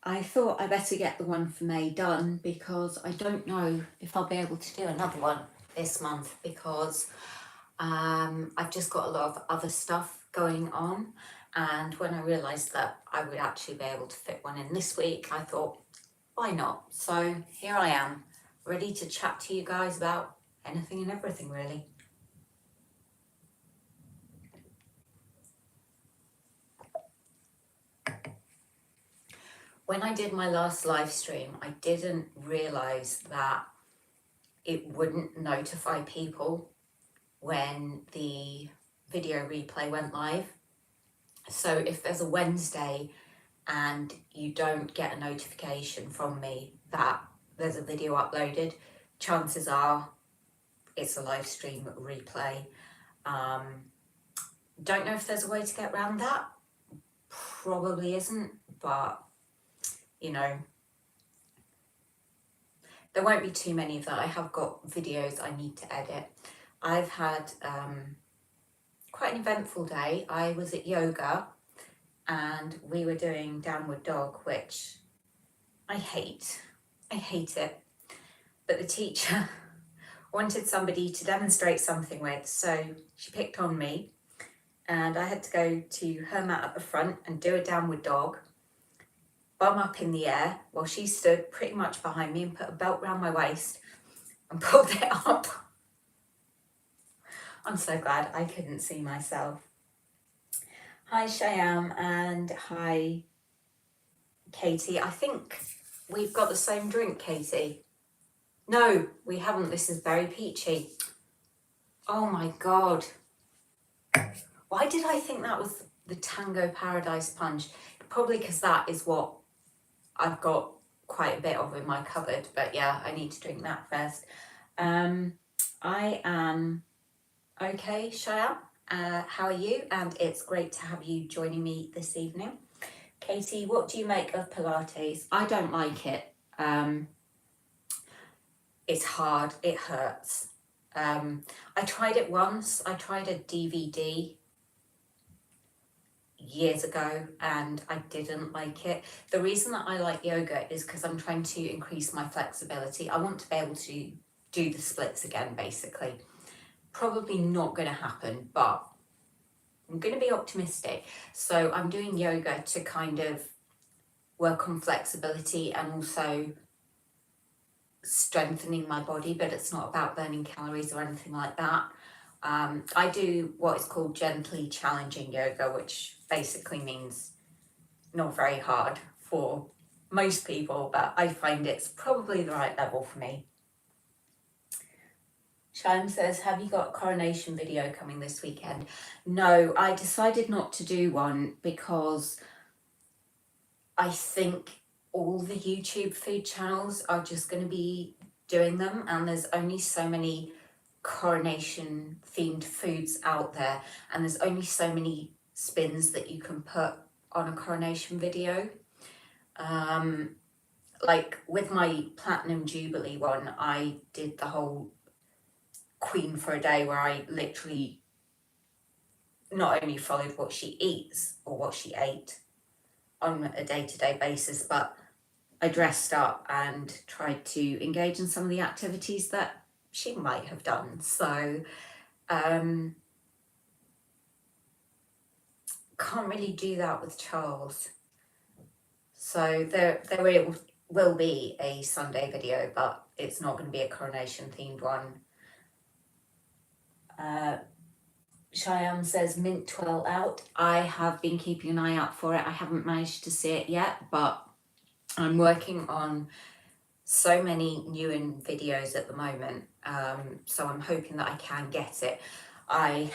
I thought I better get the one for May done because I don't know if I'll be able to do another one this month because I've just got a lot of other stuff going on, and when I realised that I would actually be able to fit one in this week, I thought, why not? So here I am, ready to chat to you guys about anything and everything really. When I did my last live stream, I didn't realise that it wouldn't notify people when the video replay went live. So if there's a Wednesday and you don't get a notification from me that there's a video uploaded, chances are it's a live stream replay. Don't know if there's a way to get around that. Probably isn't, but you know, there won't be too many of that. I have got videos I need to edit. I've had quite an eventful day. I was at yoga and we were doing downward dog, which I hate it. But the teacher wanted somebody to demonstrate something with, so she picked on me and I had to go to her mat at the front and do a downward dog, bum up in the air while she stood pretty much behind me and put a belt around my waist and pulled it up. I'm so glad I couldn't see myself. Hi Shyam and hi Katie. I think we've got the same drink, Katie. No, we haven't. This is very peachy. Oh my God. Why did I think that was the Tango Paradise Punch? Probably because that is what I've got quite a bit of in my cupboard. But yeah, I need to drink that first. I am okay, Shaya. How are you? And it's great to have you joining me this evening. Katie, what do you make of Pilates? I don't like it. It's hard, it hurts. I tried it once. I tried a DVD years ago and I didn't like it. The reason that I like yoga is because I'm trying to increase my flexibility. I want to be able to do the splits again, basically. Probably not going to happen, but I'm going to be optimistic. So I'm doing yoga to kind of work on flexibility and also strengthening my body, but it's not about burning calories or anything like that. I do what is called gently challenging yoga, which basically means not very hard for most people, but I find it's probably the right level for me. Shyam says, have you got a coronation video coming this weekend? No, I decided not to do one because I think all the YouTube food channels are just going to be doing them, and there's only so many coronation themed foods out there, and there's only so many spins that you can put on a coronation video. Like with my Platinum Jubilee one, I did the whole Queen for a day where I literally not only followed what she eats or what she ate on a day-to-day basis, but I dressed up and tried to engage in some of the activities that she might have done. So can't really do that with Charles. So there will be a Sunday video, but it's not going to be a coronation themed one. Cheyenne says mint twirl out. I have been keeping an eye out for it. I haven't managed to see it yet, but I'm working on so many new videos at the moment, so I'm hoping that I can get it. I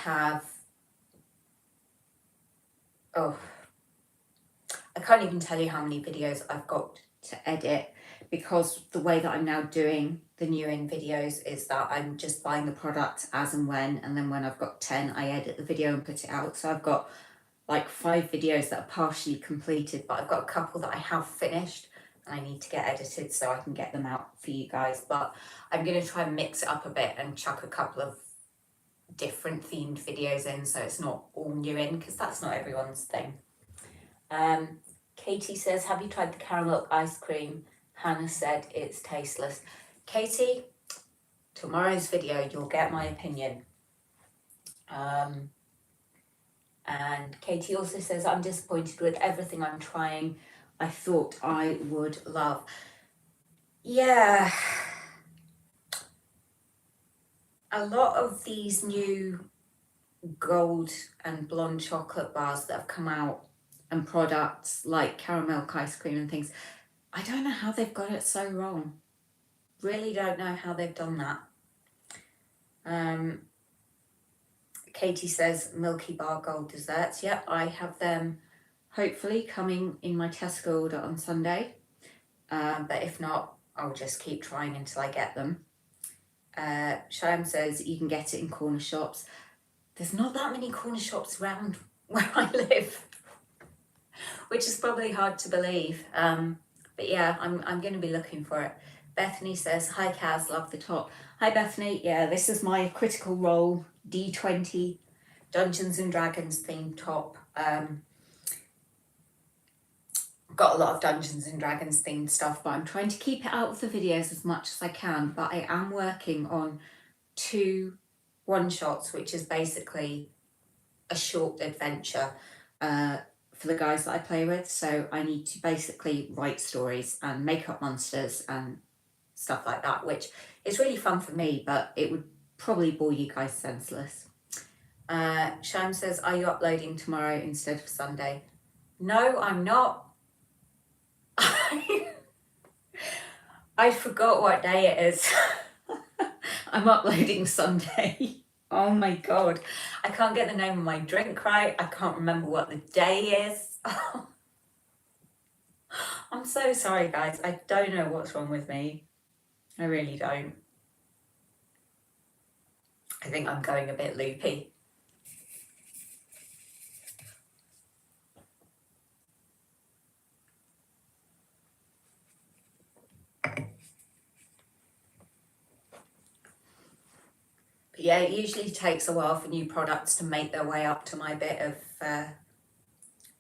can't even tell you how many videos I've got to edit, because the way that I'm now doing the new videos is that I'm just buying the product as and then when I've got 10, I edit the video and put it out. So I've got like 5 videos that are partially completed, but I've got a couple that I have finished and I need to get edited so I can get them out for you guys. But I'm going to try and mix it up a bit and chuck a couple of different themed videos in, so it's not all new because that's not everyone's thing. Katie says, have you tried the caramel ice cream? Hannah said it's tasteless. Katie, tomorrow's video, you'll get my opinion. And Katie also says, I'm disappointed with everything I'm trying. I thought I would love. Yeah. A lot of these new gold and blonde chocolate bars that have come out and products like caramel ice cream and things, I don't know how they've got it so wrong. Really don't know how they've done that. Katie says Milky Bar Gold desserts. Yep, I have them hopefully coming in my Tesco order on Sunday. But if not, I'll just keep trying until I get them. Shyam says you can get it in corner shops. There's not that many corner shops around where I live, which is probably hard to believe. But yeah, I'm going to be looking for it. Bethany says, hi Kaz, love the top. Hi Bethany, yeah, this is my Critical Role D20 Dungeons and Dragons themed top. Got a lot of Dungeons and Dragons themed stuff, but I'm trying to keep it out of the videos as much as I can. But I am working on 2 one-shots, which is basically a short adventure for the guys that I play with. So I need to basically write stories and make up monsters and stuff like that, which is really fun for me, but it would probably bore you guys senseless. Sham says, are you uploading tomorrow instead of Sunday? No, I'm not. I forgot what day it is. I'm uploading Sunday. Oh my god. I can't get the name of my drink right. I can't remember what the day is. I'm so sorry, guys. I don't know what's wrong with me. I really don't. I think I'm going a bit loopy. But yeah, it usually takes a while for new products to make their way up to my bit of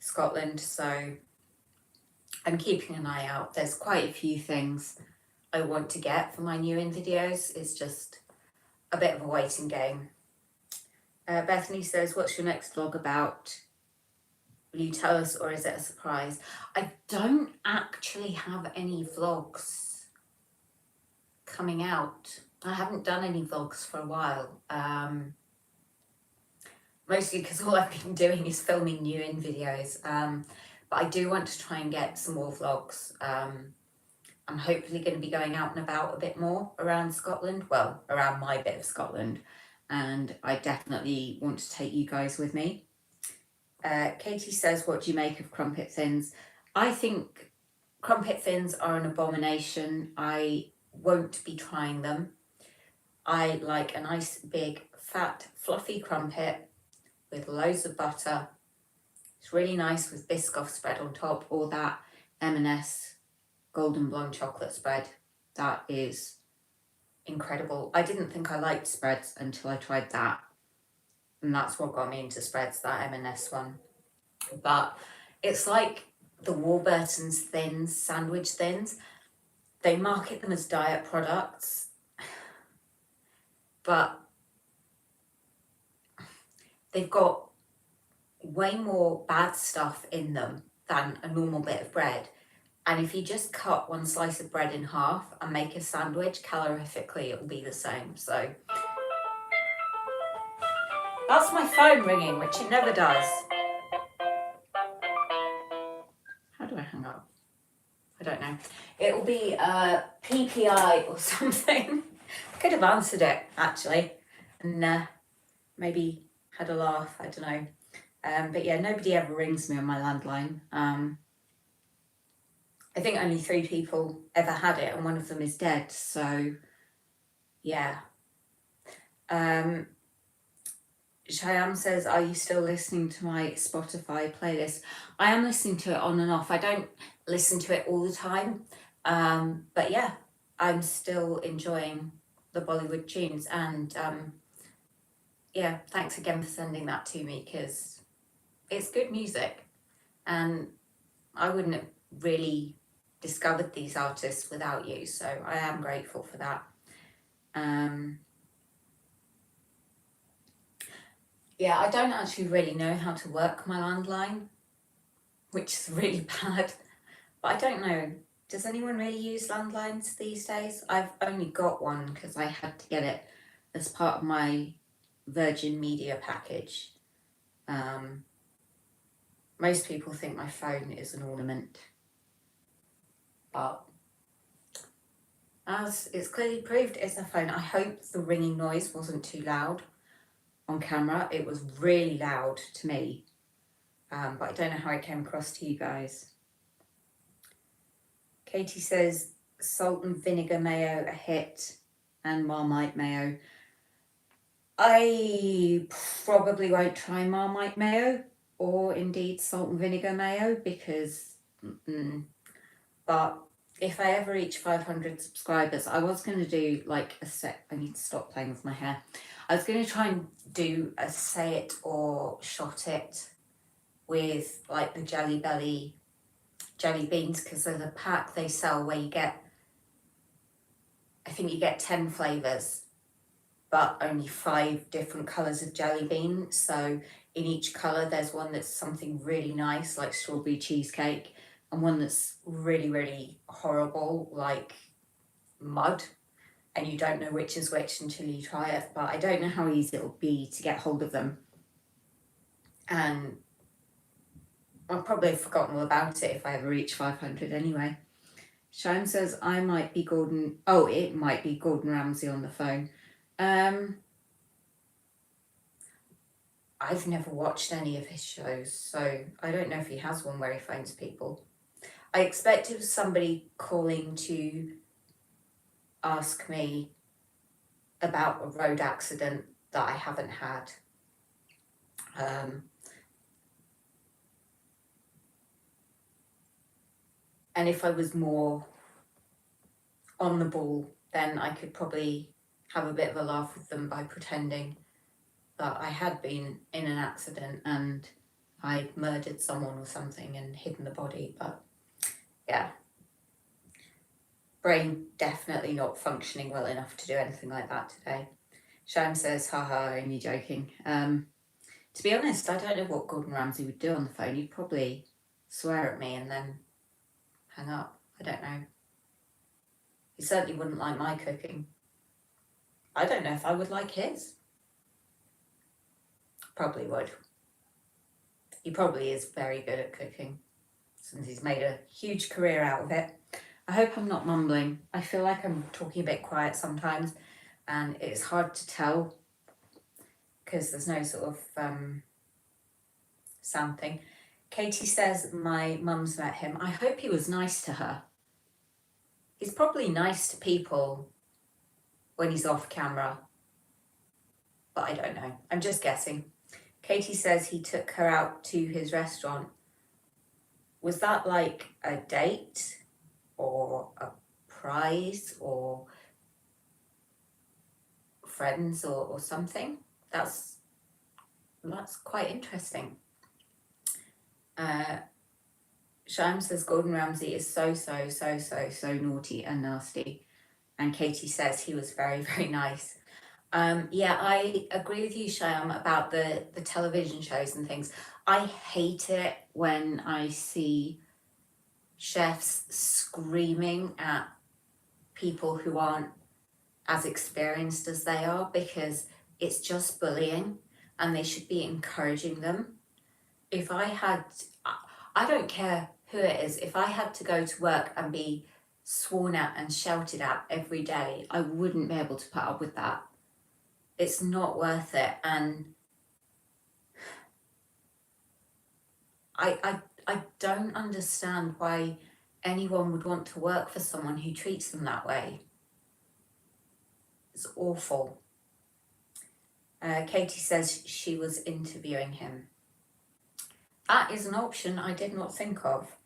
Scotland, so I'm keeping an eye out. There's quite a few things I want to get for my new in videos. It's just a bit of a waiting game. Bethany says, what's your next vlog about? Will you tell us, or is it a surprise? I don't actually have any vlogs coming out. I haven't done any vlogs for a while. Mostly because all I've been doing is filming new in videos. But I do want to try and get some more vlogs. I'm hopefully going to be going out and about a bit more around Scotland. Well, around my bit of Scotland. And I definitely want to take you guys with me. Katie says, what do you make of crumpet thins? I think crumpet thins are an abomination. I won't be trying them. I like a nice big fat fluffy crumpet with loads of butter. It's really nice with Biscoff spread on top, or that M&S golden blonde chocolate spread. That is incredible. I didn't think I liked spreads until I tried that, and that's what got me into spreads, that M&S one. But it's like the Warburton's thins, sandwich thins. They market them as diet products, but they've got way more bad stuff in them than a normal bit of bread. And if you just cut one slice of bread in half and make a sandwich, calorifically it will be the same. So that's my phone ringing, which it never does. How do I hang up? I don't know. It will be PPI or something. I could have answered it actually, and maybe had a laugh. I don't know. But yeah, nobody ever rings me on my landline. I think only 3 people ever had it, and one of them is dead. So yeah. Shyam says, are you still listening to my Spotify playlist? I am listening to it on and off. I don't listen to it all the time. But yeah, I'm still enjoying the Bollywood tunes. And yeah, thanks again for sending that to me, because it's good music. And I wouldn't have really discovered these artists without you, so I am grateful for that. Yeah, I don't actually really know how to work my landline, which is really bad, but I don't know. Does anyone really use landlines these days? I've only got one because I had to get it as part of my Virgin Media package. Most people think my phone is an ornament, but as it's clearly proved, it's a phone. I hope the ringing noise wasn't too loud on camera. It was really loud to me, but I don't know how it came across to you guys. Katie says salt and vinegar mayo a hit and Marmite mayo. I probably won't try Marmite mayo or indeed salt and vinegar mayo because, but if I ever reach 500 subscribers, I was going to do like a set. I need to stop playing with my hair. I was going to try and do a say it or shot it with like the Jelly Belly jelly beans, because there's a pack they sell where you get, I think you get 10 flavours but only 5 different colours of jelly bean. So in each colour there's one that's something really nice like strawberry cheesecake, and one that's really, really horrible like mud, and you don't know which is which until you try it. But I don't know how easy it'll be to get hold of them, and I'll probably have forgotten all about it if I ever reach 500 anyway. Shine says I might be Gordon. Oh, it might be Gordon Ramsay on the phone. I've never watched any of his shows, so I don't know if he has one where he phones people. I expect it was somebody calling to ask me about a road accident that I haven't had. And if I was more on the ball, then I could probably have a bit of a laugh with them by pretending that I had been in an accident and I'd murdered someone or something and hidden the body. But yeah, brain definitely not functioning well enough to do anything like that today. Sham says, haha, only joking. To be honest, I don't know what Gordon Ramsay would do on the phone. He'd probably swear at me and then hang up. I don't know. He certainly wouldn't like my cooking. I don't know if I would like his. Probably would. He probably is very good at cooking since he's made a huge career out of it. I hope I'm not mumbling. I feel like I'm talking a bit quiet sometimes and it's hard to tell because there's no sort of sound thing. Katie says my mum's met him. I hope he was nice to her. He's probably nice to people when he's off camera, but I don't know. I'm just guessing. Katie says he took her out to his restaurant. Was that like a date or a prize or friends or something? That's quite interesting. Sham says Gordon Ramsay is so naughty and nasty. And Katie says he was very, very nice. Yeah, I agree with you, Sham, about the television shows and things. I hate it when I see chefs screaming at people who aren't as experienced as they are, because it's just bullying and they should be encouraging them. If I had, I don't care who it is, if I had to go to work and be sworn at and shouted at every day, I wouldn't be able to put up with that. It's not worth it. And I don't understand why anyone would want to work for someone who treats them that way. It's awful. Katie says she was interviewing him. That is an option I did not think of.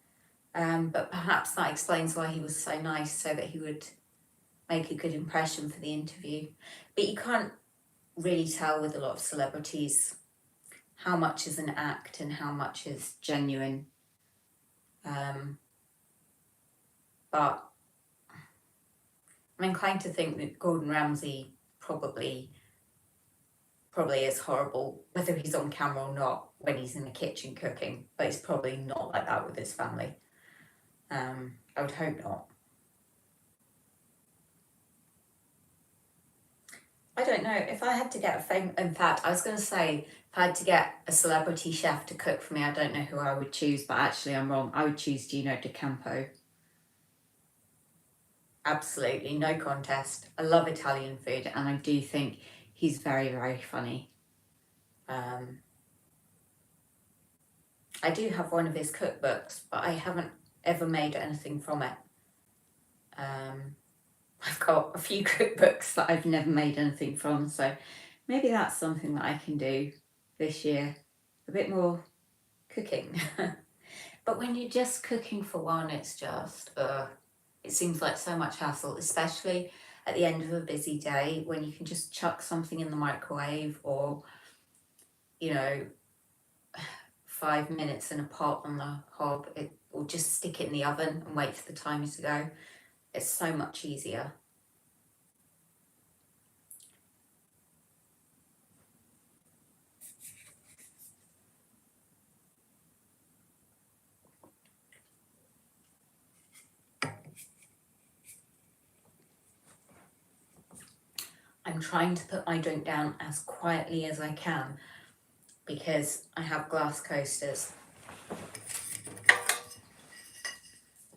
But perhaps that explains why he was so nice, so that he would make a good impression for the interview. But you can't really tell with a lot of celebrities how much is an act and how much is genuine. But I'm inclined to think that Gordon Ramsay probably is horrible, whether he's on camera or not, when he's in the kitchen cooking, but he's probably not like that with his family. I would hope not. I don't know, if I had to get in fact, I was going to say, if I had to get a celebrity chef to cook for me, I don't know who I would choose, but actually I'm wrong. I would choose Gino D'Acampo. Absolutely, no contest. I love Italian food, and I do think he's very, very funny. I do have one of his cookbooks, but I haven't ever made anything from it. I've got a few cookbooks that I've never made anything from, so maybe that's something that I can do this year. A bit more cooking. But when you're just cooking for one, it's just, it seems like so much hassle, especially at the end of a busy day when you can just chuck something in the microwave, or, you know, 5 minutes in a pot on the hob, or just stick it in the oven and wait for the timer to go. It's so much easier. I'm trying to put my drink down as quietly as I can because I have glass coasters.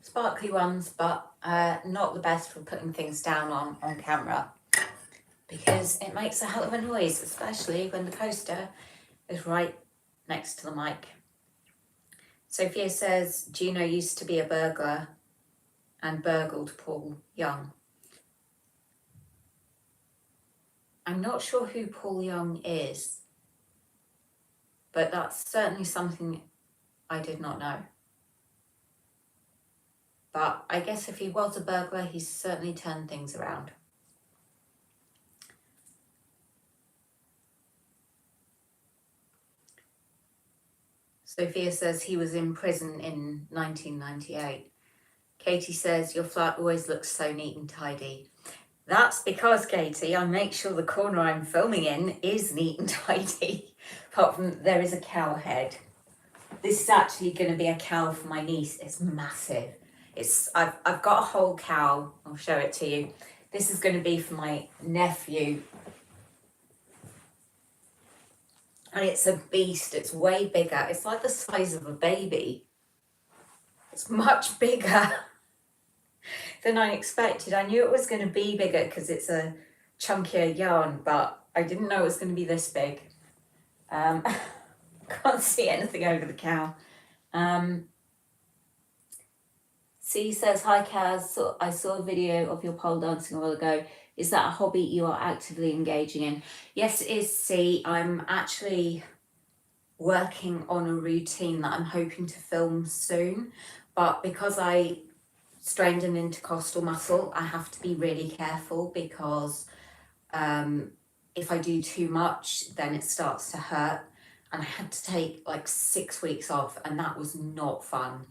Sparkly ones, but not the best for putting things down on camera, because it makes a hell of a noise, especially when the coaster is right next to the mic. Sophia says Gino used to be a burglar and burgled Paul Young. I'm not sure who Paul Young is, but that's certainly something I did not know. But I guess if he was a burglar, he's certainly turned things around. Sophia says he was in prison in 1998. Katie says your flat always looks so neat and tidy. That's because, Katie, I make sure the corner I'm filming in is neat and tidy. Apart from there is a cow head. This is actually going to be a cow for my niece. It's massive. I've got a whole cow. I'll show it to you. This is going to be for my nephew. And it's a beast. It's way bigger. It's like the size of a baby. It's much bigger than I expected. I knew it was going to be bigger because it's a chunkier yarn, but I didn't know it was going to be this big. Can't see anything over the cow. C says, hi Kaz, so I saw a video of your pole dancing a while ago. Is that a hobby you are actively engaging in? Yes, it is, C. I'm actually working on a routine that I'm hoping to film soon, but because I strained an intercostal muscle, I have to be really careful, because if I do too much, then it starts to hurt, and I had to take like 6 weeks off, and that was not fun.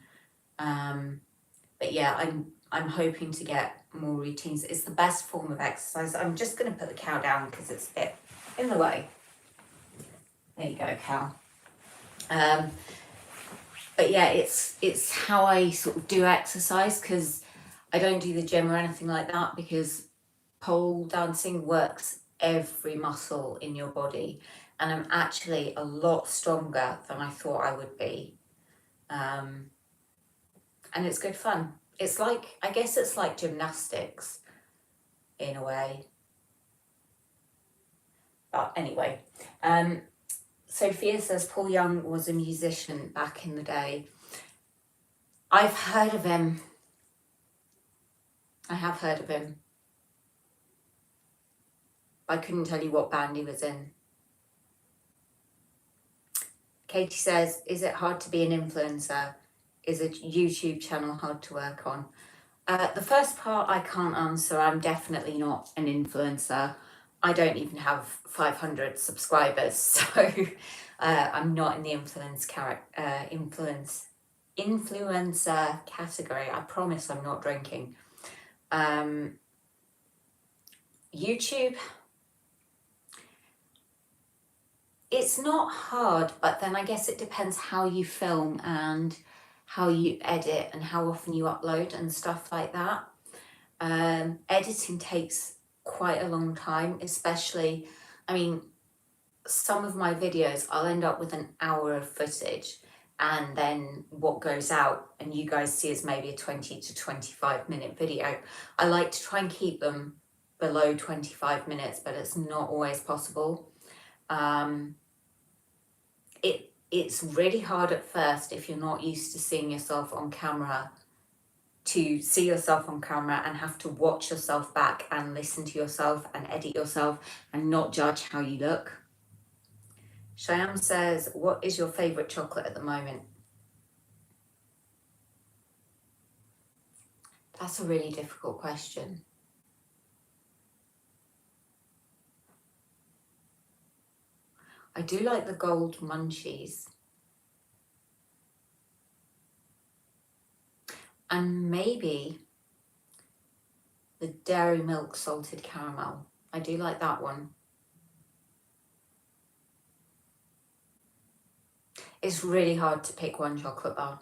But yeah, I'm hoping to get more routines. It's the best form of exercise. I'm just going to put the cow down because it's a bit in the way. There you go, cow. But yeah, it's how I sort of do exercise, because I don't do the gym or anything like that, because pole dancing works every muscle in your body, and I'm actually a lot stronger than I thought I would be. And it's good fun. It's like, I guess it's like gymnastics in a way. But anyway, Sophia says Paul Young was a musician back in the day. I've heard of him. I have heard of him. I couldn't tell you what band he was in. Katie says, is it hard to be an influencer? Is a YouTube channel hard to work on? The first part I can't answer. I'm definitely not an influencer. I don't even have 500 subscribers, so I'm not in the influence influencer category. I promise I'm not drinking. YouTube, it's not hard, but then I guess it depends how you film and how you edit and how often you upload and stuff like that. Editing takes quite a long time, especially, I mean, some of my videos, I'll end up with an hour of footage, and then what goes out and you guys see is maybe a 20 to 25 minute video. I like to try and keep them below 25 minutes, but it's not always possible. It's really hard at first if you're not used to seeing yourself on camera, to see yourself on camera and have to watch yourself back and listen to yourself and edit yourself and not judge how you look. Cheyenne says, what is your favourite chocolate at the moment? That's a really difficult question. I do like the gold munchies. And maybe the dairy milk salted caramel. I do like that one. It's really hard to pick one chocolate bar.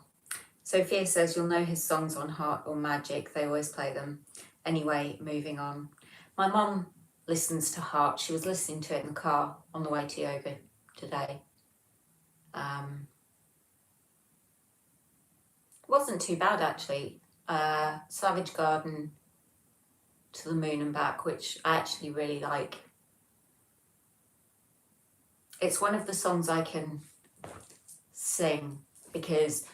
Sophia says you'll know his songs on Heart or Magic. They always play them. Anyway, moving on. My mum listens to Heart. She was listening to it in the car on the way to yoga today. Wasn't too bad actually. Savage Garden, To the Moon and Back, which I actually really like. It's one of the songs I can sing because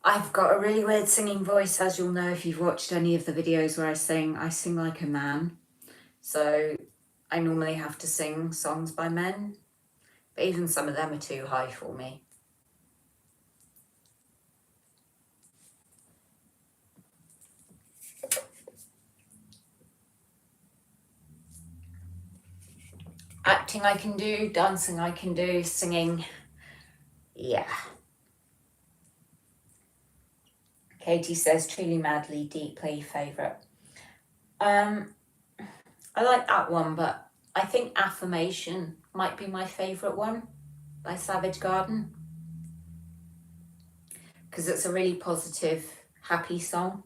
I've got a really weird singing voice, as you'll know if you've watched any of the videos where I sing like a man. So I normally have to sing songs by men, but even some of them are too high for me. Acting I can do, dancing I can do, singing, yeah. Katie says, truly, madly, deeply favourite. I like that one, but I think Affirmation might be my favourite one by Savage Garden, because it's a really positive, happy song.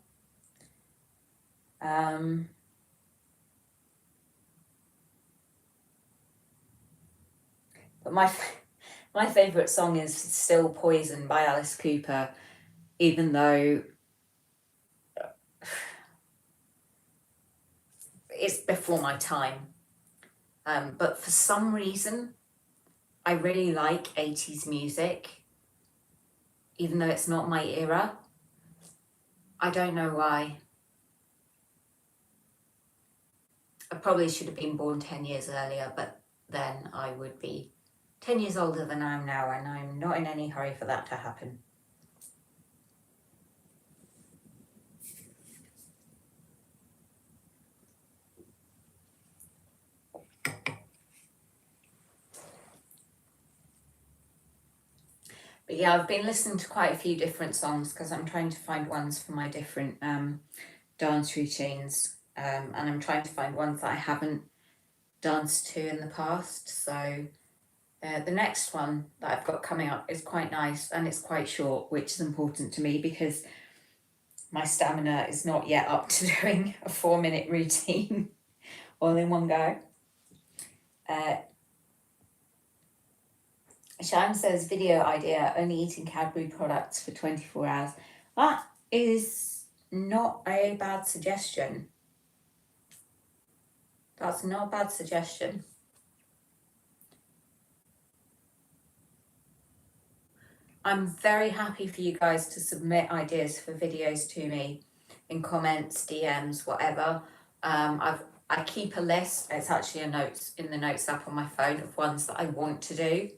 But my favourite song is still Poison by Alice Cooper, even though it's before my time. But for some reason, I really like 80s music, even though it's not my era. I don't know why. I probably should have been born 10 years earlier, but then I would be 10 years older than I am now, and I'm not in any hurry for that to happen. But yeah, I've been listening to quite a few different songs because I'm trying to find ones for my different dance routines, and I'm trying to find ones that I haven't danced to in the past. So the next one that I've got coming up is quite nice, and it's quite short, which is important to me because my stamina is not yet up to doing a 4-minute routine all in one go. Shan says, video idea, only eating Cadbury products for 24 hours. That is not a bad suggestion. That's not a bad suggestion. I'm very happy for you guys to submit ideas for videos to me in comments, DMs, whatever. I keep a list. It's actually a notes in the notes app on my phone of ones that I want to do.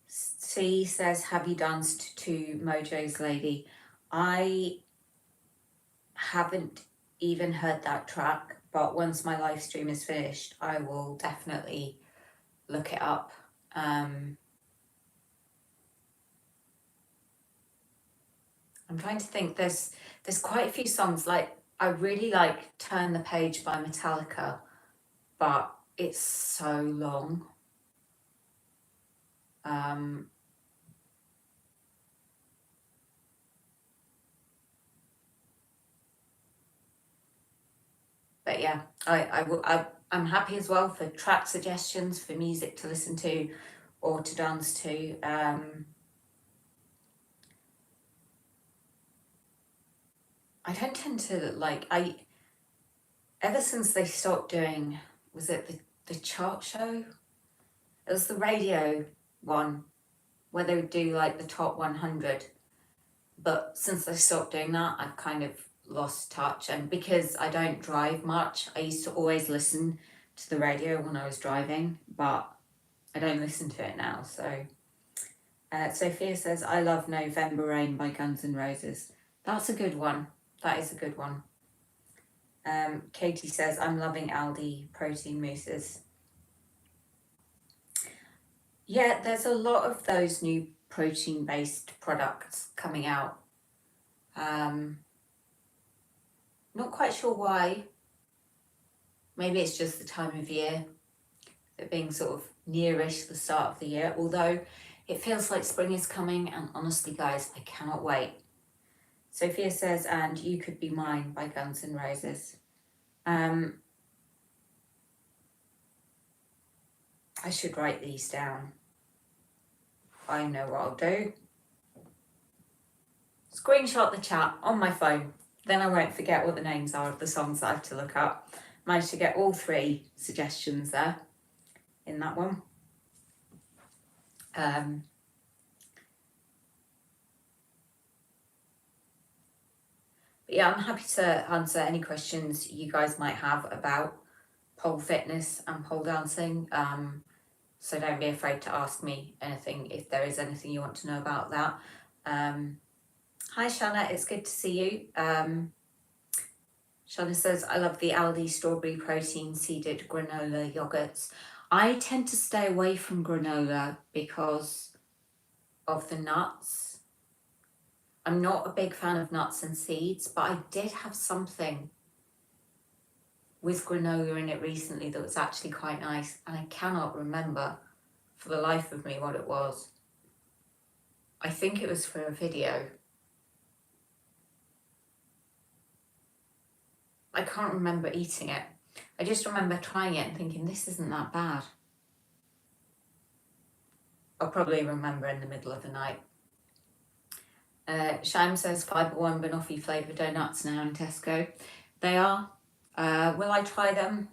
C says, have you danced to Mojo's Lady? I haven't even heard that track, but once my live stream is finished, I will definitely look it up. I'm trying to think. There's quite a few songs. Like I really like "Turn the Page" by Metallica, but it's so long. But yeah, I'm happy as well for track suggestions, for music to listen to or to dance to. I don't tend to like, ever since they stopped doing, was it the chart show? It was the radio one where they would do like the top 100. But since they stopped doing that, I've kind of lost touch. And because I don't drive much, I used to always listen to the radio when I was driving, but I don't listen to it now. So Sophia says, I love November Rain by Guns N' Roses. That's a good one. That is a good one. Katie says, I'm loving Aldi protein mousses. Yeah, there's a lot of those new protein-based products coming out. Not quite sure why. Maybe it's just the time of year, it being sort of nearish the start of the year, although it feels like spring is coming, and honestly guys, I cannot wait. Sophia says, and You Could Be Mine by Guns N' Roses. I should write these down. I know what I'll do. Screenshot the chat on my phone, then I won't forget what the names are of the songs that I have to look up. Managed to get all 3 suggestions there in that one. But yeah, I'm happy to answer any questions you guys might have about pole fitness and pole dancing. So don't be afraid to ask me anything if there is anything you want to know about that. Hi Shanna, it's good to see you. Shanna says, I love the Aldi strawberry protein seeded granola yogurts. I tend to stay away from granola because of the nuts. I'm not a big fan of nuts and seeds, but I did have something with granola in it recently that was actually quite nice, and I cannot remember for the life of me what it was. I think it was for a video. I can't remember eating it. I just remember trying it and thinking, this isn't that bad. I'll probably remember in the middle of the night. Sham says Fibre One banoffee flavoured donuts now in Tesco. They are. Will I try them?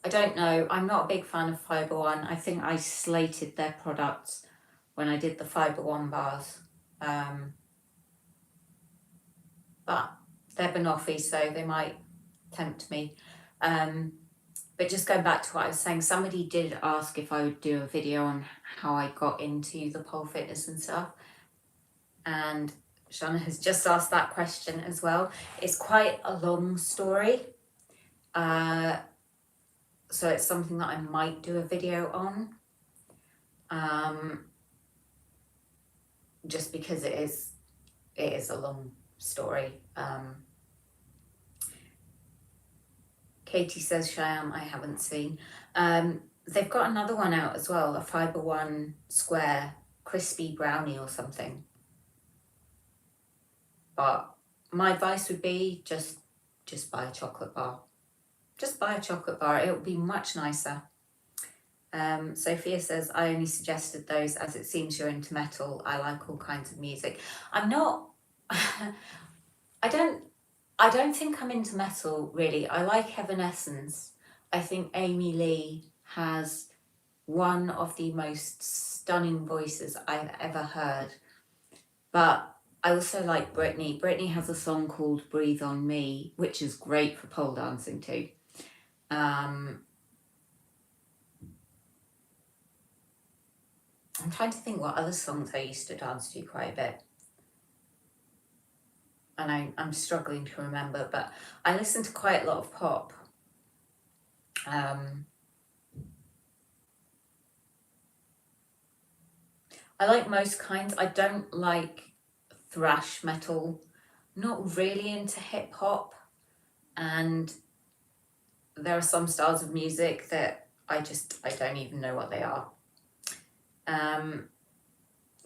I don't know. I'm not a big fan of Fibre One. I think I slated their products when I did the Fibre One bars. But they're banoffee, so they might tempt me. But just going back to what I was saying, somebody did ask if I would do a video on how I got into the pole fitness and stuff. And Shana has just asked that question as well. It's quite a long story. So it's something that I might do a video on. Just because it is a long story. Katie says, Cheyenne, I haven't seen. They've got another one out as well, a Fibre One square crispy brownie or something. But my advice would be just buy a chocolate bar. Just buy a chocolate bar. It would be much nicer. Sophia says, I only suggested those as it seems you're into metal. I like all kinds of music. I'm not... I don't think I'm into metal, really. I like Evanescence. I think Amy Lee has one of the most stunning voices I've ever heard. But I also like Britney. Britney has a song called Breathe On Me, which is great for pole dancing too. I'm trying to think what other songs I used to dance to quite a bit. And I'm struggling to remember, but I listen to quite a lot of pop. I like most kinds. I don't like thrash metal, not really into hip hop, and there are some styles of music that I don't even know what they are.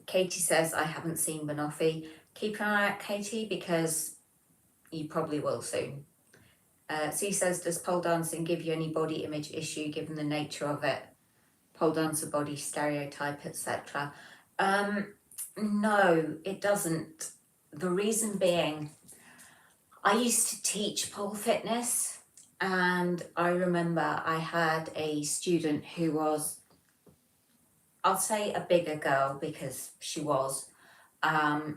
Katie says, I haven't seen Banoffee. Keep an eye out, Katie, because you probably will soon. C says, does pole dancing give you any body image issue given the nature of it? Pole dancer body stereotype, etc. No, it doesn't. The reason being, I used to teach pole fitness, and I remember I had a student who was, I'll say a bigger girl because she was, and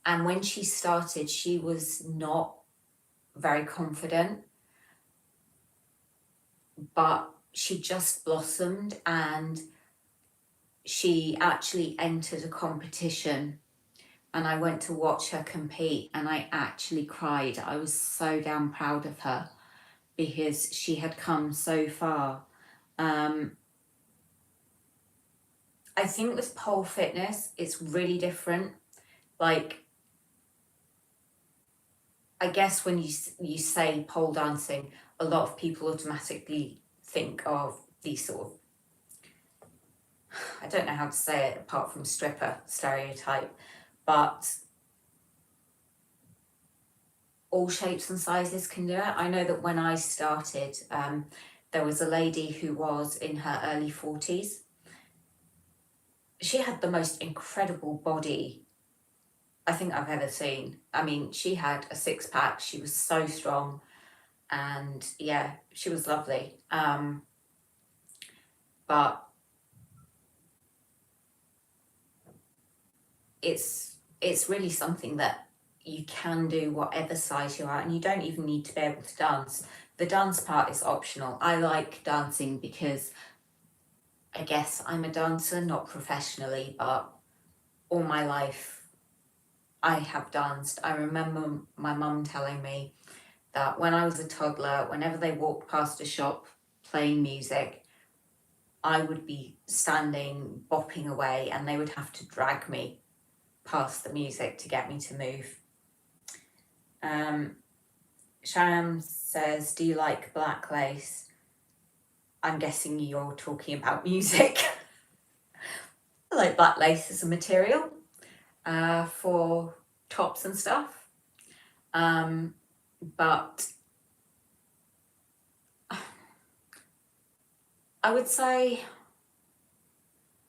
when she started, she was not very confident, but she just blossomed, and she actually entered a competition, and I went to watch her compete, and I actually cried. I was so damn proud of her because she had come so far. I think with pole fitness, it's really different. Like, I guess when you say pole dancing, a lot of people automatically think of these sort of, I don't know how to say it apart from stripper stereotype, but all shapes and sizes can do it. I know that when I started, there was a lady who was in her early 40s. She had the most incredible body I think I've ever seen. I mean, she had a six-pack, she was so strong, and yeah, she was lovely. But it's really something that you can do whatever size you are, and you don't even need to be able to dance. The dance part is optional. I like dancing because I guess I'm a dancer, not professionally, but all my life I have danced. I remember my mum telling me that when I was a toddler, whenever they walked past a shop playing music, I would be standing bopping away, and they would have to drag me past the music to get me to move. Sham says, do you like black lace? I'm guessing you're talking about music. I like black lace as a material for tops and stuff. But I would say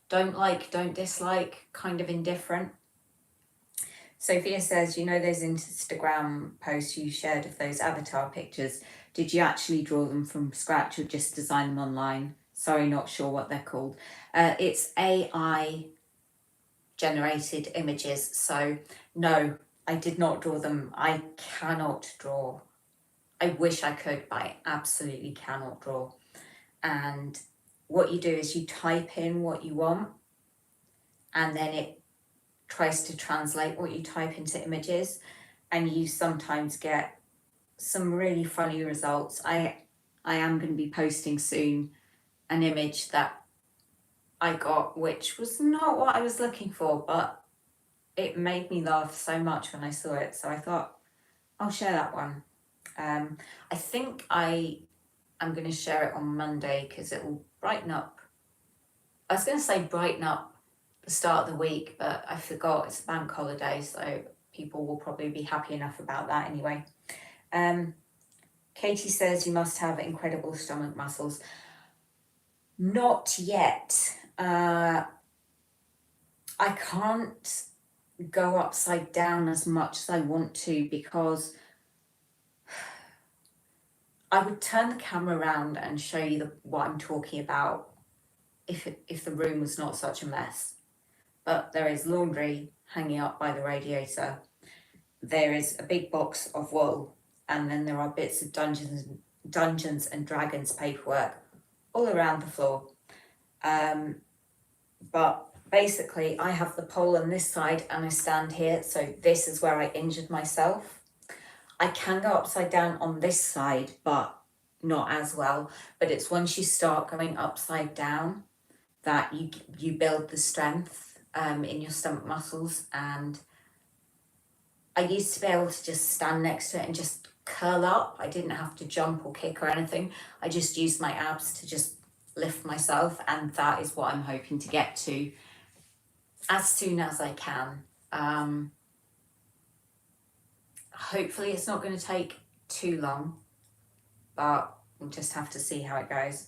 don't like, don't dislike, kind of indifferent. Sophia says, you know those Instagram posts you shared of those avatar pictures? Did you actually draw them from scratch or just design them online? Sorry, not sure what they're called. It's AI generated images. So no, I did not draw them. I cannot draw. I wish I could, but I absolutely cannot draw. And what you do is you type in what you want, and then it tries to translate what you type into images, and you sometimes get some really funny results. I am going to be posting soon an image that I got, which was not what I was looking for, but it made me laugh so much when I saw it, so I thought I'll share that one. I think I am going to share it on Monday because it will brighten up. I was going to say brighten up the start of the week, but I forgot it's a bank holiday, so people will probably be happy enough about that anyway. Katie says you must have incredible stomach muscles. Not yet. I can't go upside down as much as I want to because I would turn the camera around and show you what I'm talking about if the room was not such a mess. But there is laundry hanging up by the radiator. There is a big box of wool, and then there are bits of Dungeons and Dragons paperwork all around the floor. But basically I have the pole on this side and I stand here, so this is where I injured myself. I can go upside down on this side, but not as well. But it's once you start going upside down that you build the strength in your stomach muscles, and I used to be able to just stand next to it and just curl up. I didn't have to jump or kick or anything. I just used my abs to just lift myself, and that is what I'm hoping to get to as soon as I can. Hopefully it's not going to take too long, but we'll just have to see how it goes.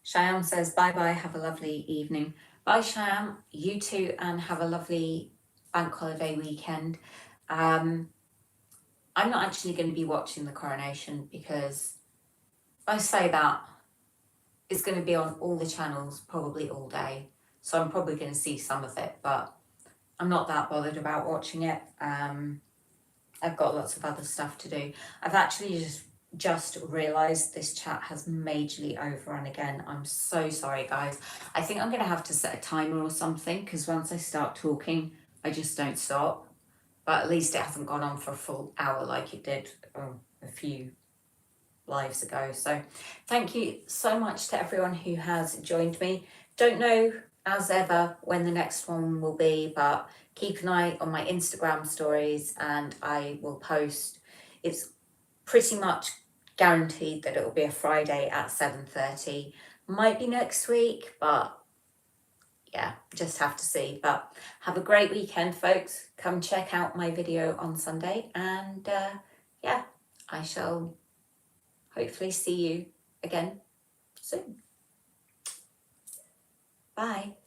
Shyam says, bye bye, have a lovely evening. Bye Shyam, you too, and have a lovely bank holiday weekend. I'm not actually going to be watching the coronation because I say that it's going to be on all the channels probably all day. So I'm probably going to see some of it, but I'm not that bothered about watching it. I've got lots of other stuff to do. I've actually just realised this chat has majorly overrun again. I'm so sorry, guys. I think I'm going to have to set a timer or something, because once I start talking, I just don't stop. But at least it hasn't gone on for a full hour like it did a few lives ago. So thank you so much to everyone who has joined me. Don't know, as ever, when the next one will be, but keep an eye on my Instagram stories and I will post. It's pretty much guaranteed that it will be a Friday at 7:30. Might be next week, but yeah, just have to see. But have a great weekend, folks. Come check out my video on Sunday, and yeah, I shall hopefully see you again soon. Bye.